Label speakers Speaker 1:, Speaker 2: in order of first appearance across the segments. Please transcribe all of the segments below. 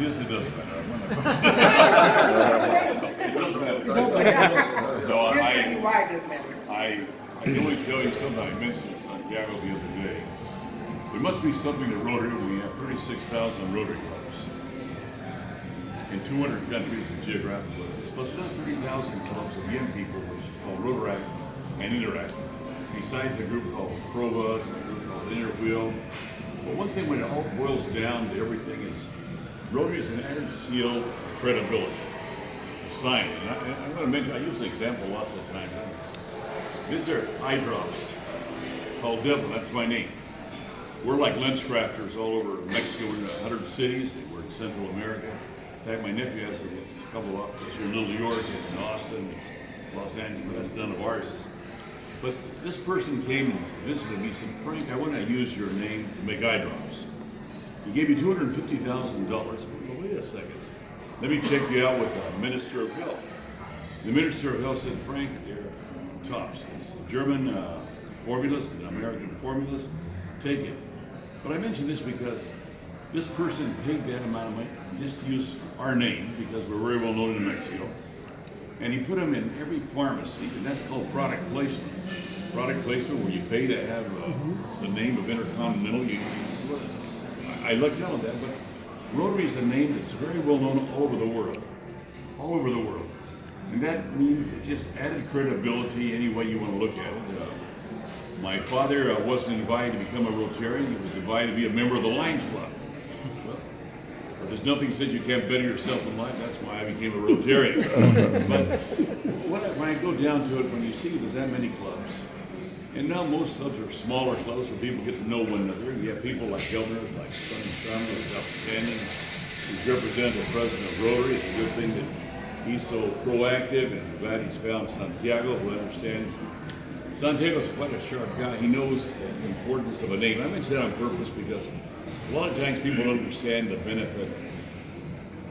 Speaker 1: Yes, it does matter. It does matter. No,
Speaker 2: Why it does matter.
Speaker 1: I can only tell you something. I mentioned in Santiago the other day. There must be something to Rotary when we have 36,000 Rotary clubs in 200 countries and geographical areas, plus not 30,000 clubs of young people, which is called Rotaract and Interact, besides a group called Provas and a group called Interwheel. But one thing when it all boils down to everything is Rotary is an added seal of credibility, a sign. And I'm going to mention, I use an example lots of times. These are eye drops called Devil, that's my name. We're like lens crafters all over Mexico. We're in 100 cities. We're in Central America. In fact, my nephew has a couple of offices here in Little York and in Austin, Los Angeles, but that's none of ours. But this person came and visited me and said, Frank, I want to use your name to make eye drops. He gave me $250,000. Well, wait a second. Let me check you out with the Minister of Health. The Minister of Health said, Frank, they're tops. It's German formulas and American formulas. Take it. But I mention this because this person paid that amount of money just to use our name because we're very well known in Mexico. And he put them in every pharmacy, and that's called product placement. Product placement where you pay to have the name of Intercontinental. I looked down at that, but Rotary is a name that's very well known all over the world. All over the world. And that means it just added credibility any way you want to look at it. My father wasn't invited to become a Rotarian. He was invited to be a member of the Lions Club. Well, there's nothing that says you can't better yourself in life. That's why I became a Rotarian. But when I go down to it, when you see there's that many clubs, and now most clubs are smaller clubs where people get to know one another. You have people like governors, like Sonny Sharma, who's outstanding. He's represented the president of Rotary. It's a good thing that he's so proactive, and I'm glad he's found Santiago, who understands. Santiago's quite a sharp guy. He knows the importance of a name. I mention that on purpose because a lot of times people don't understand the benefit,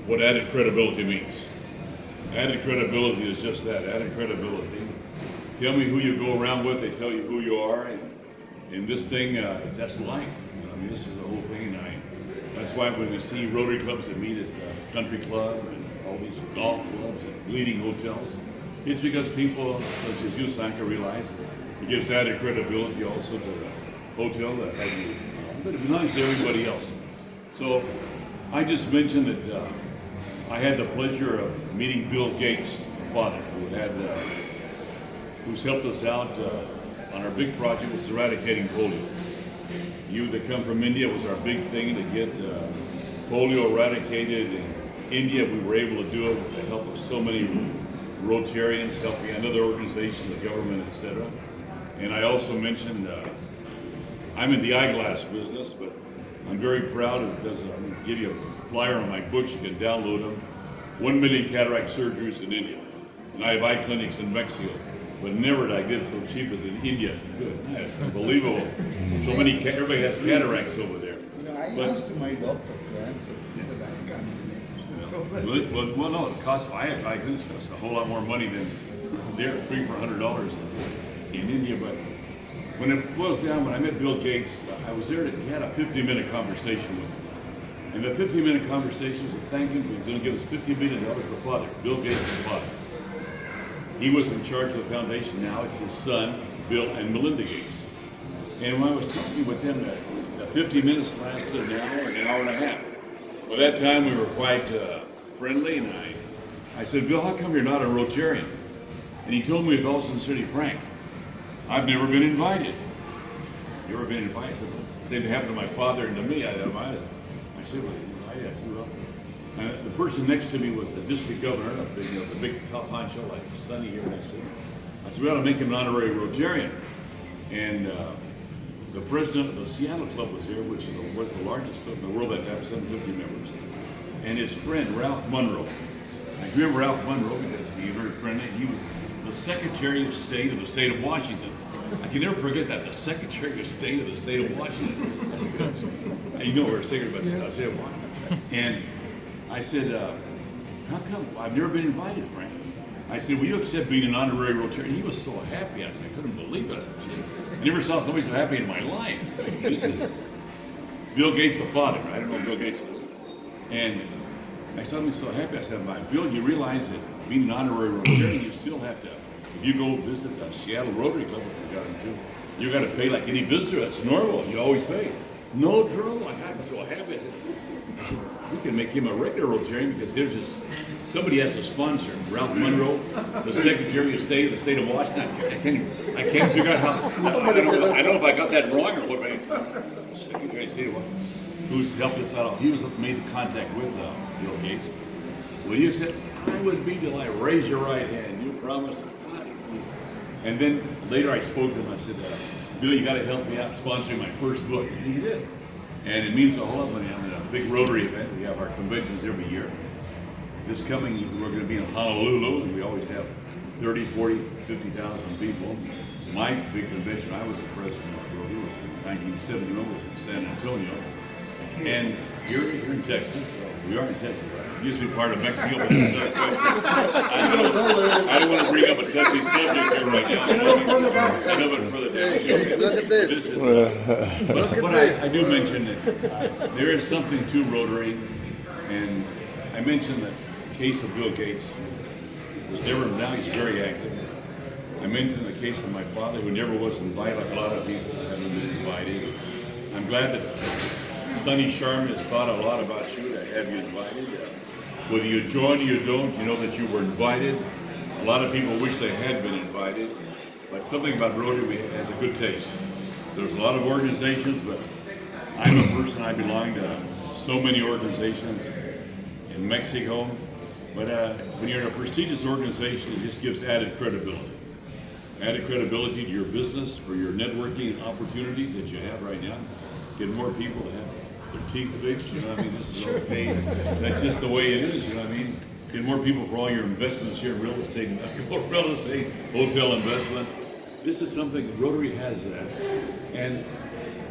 Speaker 1: what added credibility means. Added credibility is just that, added credibility. Tell me who you go around with, they tell you who you are, and this thing, that's life. I mean, this is the whole thing, and that's why when we see Rotary clubs that meet at Country Club and all these golf clubs and leading hotels, it's because people such as you, Sanka, realize that it gives added credibility also to the hotel that has you, but it belongs to everybody else. So I just mentioned that I had the pleasure of meeting Bill Gates' father, who's helped us out on our big project, which is eradicating polio. You that come from India, was our big thing to get polio eradicated in India. We were able to do it with the help of so many Rotarians, helping another organization, the government, etc. And I also mentioned I'm in the eyeglass business, but I'm very proud of because I'm going to give you a flyer on my books. You can download them. 1 million cataract surgeries in India, and I have eye clinics in Mexico. But never did I get so cheap as in India. I said, good, that's unbelievable. So many, everybody has cataracts over there.
Speaker 3: You know, I asked my doctor to answer. He said, I can't.
Speaker 1: Well, no, it costs, eye clinics cost a whole lot more money than they're 3 for $100 in India. But when it boils down, when I met Bill Gates, I was there, he had a 15-minute conversation with me. And the 15-minute conversation was to thank him, he was going to give us $50 million, the father, Bill Gates' father. He was in charge of the foundation. Now it's his son, Bill and Melinda Gates. And when I was talking with them, the 50 minutes lasted an hour and a half. By that time, we were quite friendly, and I said, Bill, how come you're not a Rotarian? And he told me with all sincerity, Frank, I've never been invited. You ever been invited? I said, well, it's the same thing happened to my father and to me. I said, well, I said, well. The person next to me was the district governor, the big top honcho like Sonny here next to me. I said, we ought to make him an honorary Rotarian. And the president of the Seattle Club was here, which was the largest club in the world at that time, 750 members. And his friend, Ralph Monroe. I remember Ralph Monroe because he was very friendly. He was the Secretary of State of the state of Washington. I can never forget that, the Secretary of State of the state of Washington. That's good. You know we're secretary, but the state of Washington. And I said, how come? I've never been invited, Frank. I said, will you accept being an honorary Rotarian? He was so happy. I said, I couldn't believe it. I said, gee, I never saw somebody so happy in my life. This is Bill Gates, the father. I don't know Bill Gates. And I saw him so happy. I said, Bill, you realize that being an honorary Rotarian, you still have to, if you go visit the Seattle Rotary Club, if you got into, you got to pay like any visitor. That's normal. You always pay. No, Drew. I got so happy. I said, we can make him a regular Rotarian because there's just somebody has to sponsor him. Ralph Monroe, the Secretary of State of the state of Washington. I can't figure out how. I don't know if I got that wrong or what. But Secretary of State of Washington, who's helped us out. He was made the contact with Bill Gates. Well, you said I would be delighted. Raise your right hand. You promised. And then later I spoke to him. I said, Bill, you got to help me out sponsoring my first book. And he did. And it means a whole lot when I'm in a big Rotary event. We have our conventions every year. This coming year, we're going to be in Honolulu, and we always have 30, 40, 50,000 people. My big convention, I was the president of Rotary, was in 1971, was in San Antonio. And you're in Texas, so we are in Texas, right? It used to be part of Mexico, but it's not a question. I don't want to bring up a touchy subject here right now. I know it further down.
Speaker 2: Look at this.
Speaker 1: But I do mention that there is something to Rotary, and I mentioned the case of Bill Gates was never, now he's very active. I mentioned the case of my father who never was invited, like a lot of people haven't been invited. I'm glad that Sonny Sharma has thought a lot about you to have you invited. Whether you join or you don't, you know that you were invited. A lot of people wish they had been invited, but something about Rotary has a good taste. There's a lot of organizations, but I'm a person, I belong to so many organizations in Mexico. But when you're in a prestigious organization, it just gives added credibility. Added credibility to your business, for your networking opportunities that you have right now. Get more people to have their teeth fixed, you know what I mean? This is okay. That's just the way it is, you know what I mean? Get more people for all your investments here in real estate, hotel investments. This is something that Rotary has that.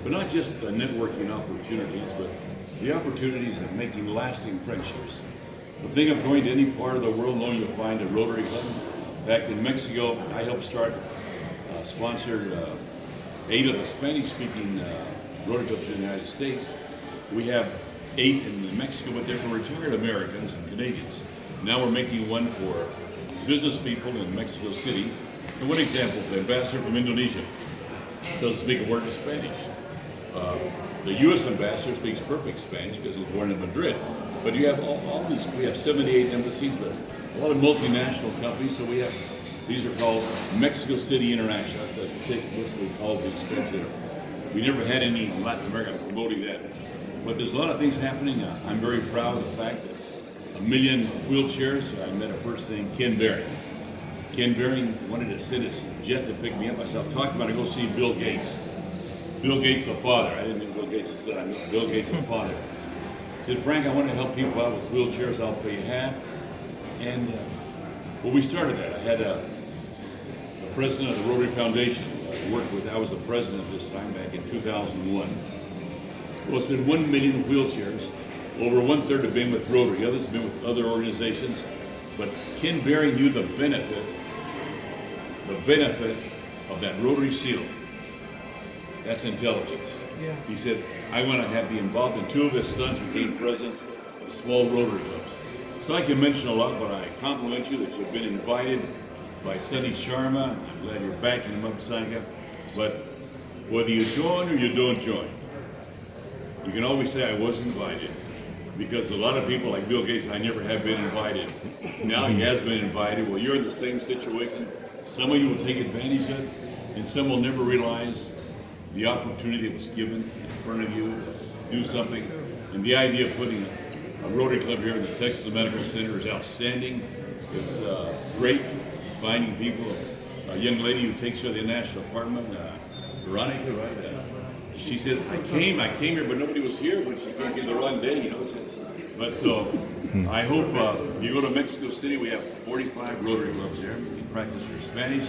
Speaker 1: But not just the networking opportunities, but the opportunities of making lasting friendships. The thing of going to any part of the world, knowing you'll find a Rotary Club. Back in Mexico, I helped start, sponsored 8 of the Spanish-speaking Rotary clubs in the United States. We have 8 in Mexico, but they're for retired Americans and Canadians. Now we're making one for business people in Mexico City. And one example, the ambassador from Indonesia doesn't speak a word of Spanish. The U.S. ambassador speaks perfect Spanish because he's born in Madrid. But you have all these, we have 78 embassies, but a lot of multinational companies. So we have, these are called Mexico City International. That's what we call these clubs there. We never had any in Latin America promoting that. But there's a lot of things happening. I'm very proud of the fact that 1 million wheelchairs. I met a person named Ken Baring. Ken Baring wanted to send his jet to pick me up. I said, I'll talk about it, go see Bill Gates. Bill Gates the father. I didn't know Bill Gates the son. I knew Bill Gates the father. I said, Frank, I want to help people out with wheelchairs. I'll pay half. And well, we started that. I had the president of the Rotary Foundation worked with. I was the president this time back in 2001. Well, it's been 1 million wheelchairs. Over 1/3 have been with Rotary. Others have been with other organizations. But Ken Baring knew the benefit of that Rotary seal. That's intelligence.
Speaker 4: Yeah.
Speaker 1: He said, I want to be involved, and 2 of his sons became presidents of small Rotary clubs. So I can mention a lot, but I compliment you that you've been invited by Sonny Sharma. I'm glad you're backing him up, Sangha. But whether you join or you don't join, you can always say I was invited. Because a lot of people like Bill Gates, I never have been invited. Now he has been invited. Well, you're in the same situation. Some of you will take advantage of it, and some will never realize the opportunity that was given in front of you to do something. And the idea of putting a Rotary Club here in the Texas Medical Center is outstanding. It's great finding people. A young lady who takes care of the national department, Veronica, right? She said, I came here, but nobody was here, but she came here the wrong day, you know. But so, I hope if you go to Mexico City, we have 45 Rotary clubs there. You can practice your Spanish.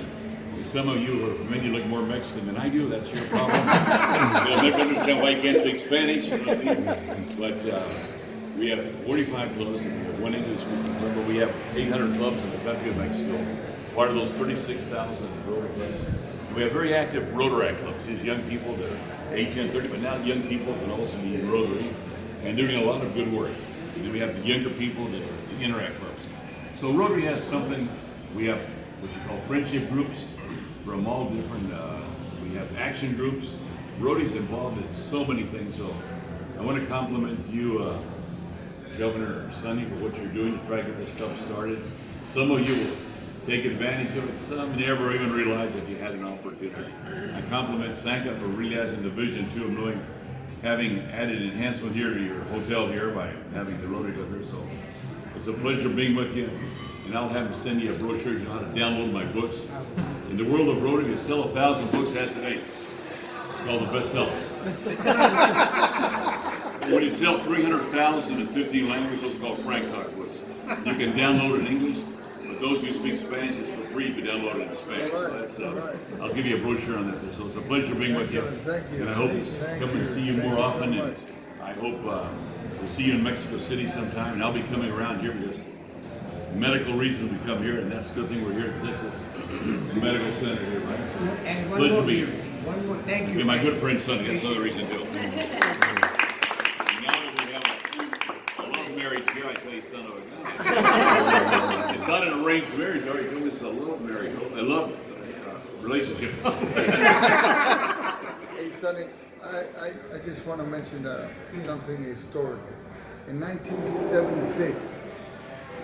Speaker 1: And some of you, many look more Mexican than I do. That's your problem. You'll never understand why you can't speak Spanish. You know what I mean? But we have 45 clubs, and we have 1 English-speaking club, but we have 800 clubs in the country of Mexico. Part of those 36,000 Rotary clubs. We have very active Rotary clubs. These young people that are 18 and 30, but now young people can also be in Rotary, and they're doing a lot of good work. And then we have the younger people that are the interact clubs. So Rotary has something. We have what you call friendship groups from all different. We have action groups. Rotary's involved in so many things. So I want to compliment you, Governor Sonny, for what you're doing to try to get this stuff started. Some of you will take advantage of it. Some never even realize that you had an opportunity. I compliment Sanka for realizing the vision too of knowing, having added enhancement here to your hotel here by having the Rotary Club here. So it's a pleasure being with you. And I'll have to send you a brochure on how to download my books. In the world of Rotary, you sell 1,000 books has today. It's called the bestseller. When you sell 300,000 in 15 languages, those are called Frank Talk books. You can download it in English, but those who speak Spanish, it's for free to download it in Spanish. So that's, I'll give you a brochure on that. So it's a pleasure being with you. And I hope to come and see you more often. And I hope we'll see you in Mexico City sometime. And I'll be coming around here because medical reasons we come here, and that's a good thing we're here at Texas Medical Center here, right? So
Speaker 2: And one
Speaker 1: pleasure
Speaker 2: more,
Speaker 1: to be here.
Speaker 2: one more, thank you.
Speaker 1: And my good friend Sonny, that's another reason too. And now that we have a love marriage here, I tell you, son of a gun. It's not an arranged marriage, are you? It's a love marriage, a love relationship.
Speaker 3: Hey, Sonny, I just want to mention something historic. In 1976,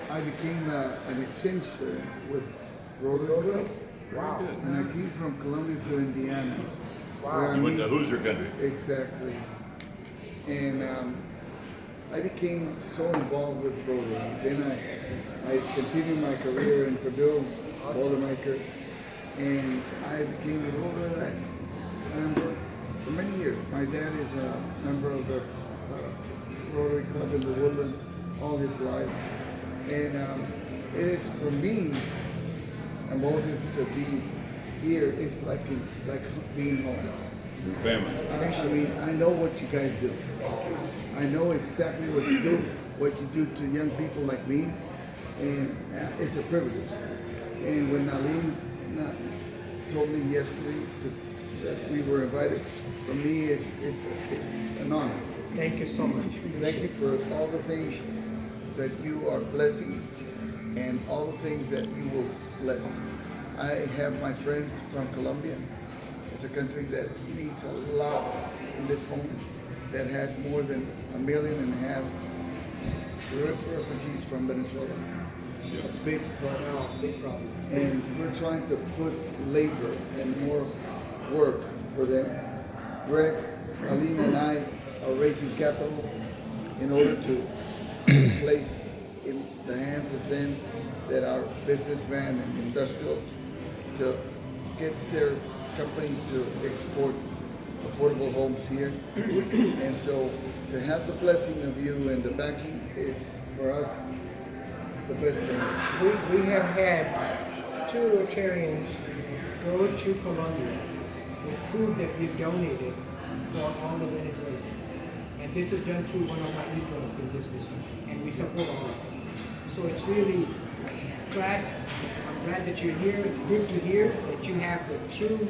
Speaker 3: I became an exchange student with Rotary Club.
Speaker 2: Wow.
Speaker 3: And I came from Colombia to Indiana. Wow.
Speaker 1: You went to Hoosier country.
Speaker 3: Exactly. And I became so involved with Rotary. Then I continued my career in Purdue, Boilermaker, and I became a Rotary member for many years. My dad is a member of the Rotary Club in the Woodlands all his life. And it is, for me, a motive to be here. It's like being home.
Speaker 1: Your family.
Speaker 3: I mean, I know what you guys do. I know exactly what you do to young people like me, and it's a privilege. And when Naleen told me yesterday that we were invited, for me it's an honor.
Speaker 2: Thank you so much.
Speaker 3: Thank you for all the things that you are blessing and all the things that you will bless. I have my friends from Colombia. It's a country that needs a lot in this moment, that has more than 1.5 million refugees from Venezuela. Big problem.
Speaker 2: Big problem.
Speaker 3: And we're trying to put labor and more work for them. Greg, Alina, and I are raising capital in order to place in the hands of them that are businessmen and industrials to get their company to export affordable homes here. And so to have the blessing of you and the backing is, for us, the best thing.
Speaker 2: We have had 2 Rotarians go to Colombia with food that we've donated for all the Venezuelans. And this is done through one of our e-clubs in this district. And we support all of them. So it's really I'm glad that you're here. It's good to hear that you have the true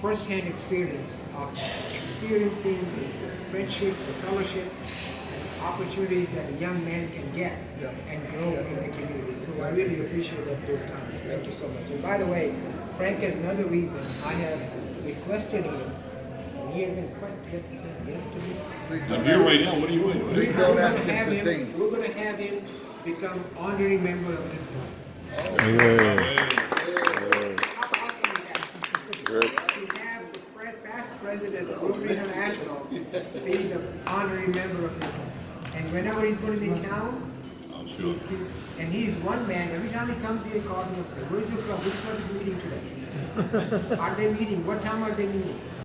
Speaker 2: first-hand experience of experiencing the friendship, the fellowship, and opportunities that a young man can get and grow in the community. So I really appreciate that those comments. Thank you so much. And by the way, Frank has another reason. I have requested him, and he hasn't quite yet said yes to me.
Speaker 1: I'm here right now. What are you doing?
Speaker 3: Please don't ask him to sing.
Speaker 2: We're going to have him become honorary member of this club. How awesome is that? To have the past president of Rotary International be the honorary member of the club. And whenever he's going to be in town, he's one man. Every time he comes here, he calls me up and says, "Where's your club? Which club is meeting today? Are they meeting? What time are they meeting?"